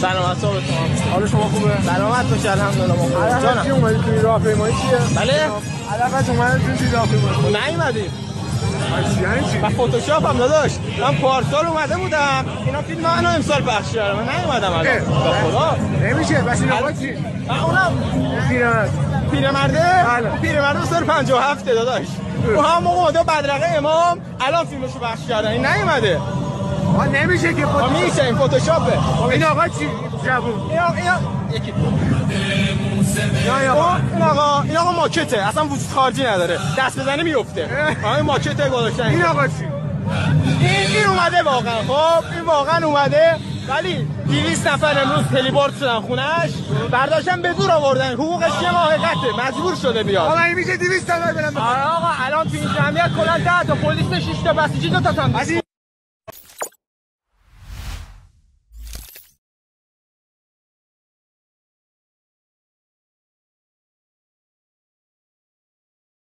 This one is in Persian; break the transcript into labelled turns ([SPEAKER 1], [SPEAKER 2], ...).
[SPEAKER 1] سلامت صاحب تو.
[SPEAKER 2] حال شما خوبه؟
[SPEAKER 1] سلامت باشه الحمدلله. ما خوبه.
[SPEAKER 2] جانم. چی اومدی توی راهپیمایی چیه؟
[SPEAKER 1] بله؟
[SPEAKER 2] علاقه اومدی توی راهپیمایی.
[SPEAKER 1] نیومدیم.
[SPEAKER 2] یعنی چی؟
[SPEAKER 1] من فتوشاپ هم داداش. من پارسال اومده بودم. اینا فیلم منو امسال پخش کردن. من نیومدم الان. به خدا.
[SPEAKER 2] نمیشه. بس این آقا چی؟
[SPEAKER 1] اونم پیرمرده؟
[SPEAKER 2] بله.
[SPEAKER 1] پیرمرده سال 57 داداش. اون هم موقع اومده بدرقه امام الان فیلمشو پخش کردن. این نیومده.
[SPEAKER 2] آقا نمیشه که فتوشاپ.
[SPEAKER 1] میشه این فتوشاپه.
[SPEAKER 2] این آقا چی؟ جوون.
[SPEAKER 1] اینا یکی این آقا ماکته، اصلا وجود خارجی نداره، دست بزنی میفته. این ماکته گذاشتن.
[SPEAKER 2] این آقا چی؟
[SPEAKER 1] این اومده واقعا. خب این واقعا اومده، ولی 200 نفر امروز تلیبارد شدن خونش، برداشتن به زور آوردن. حقوقش یه ماه قطعه، مجبور شده بیاد.
[SPEAKER 2] آقا این میشه 200 تا برم.
[SPEAKER 1] آقا الان تو این جمعیت کلا 10 تا پلیس 6 تا بسیجی 2 تا تن.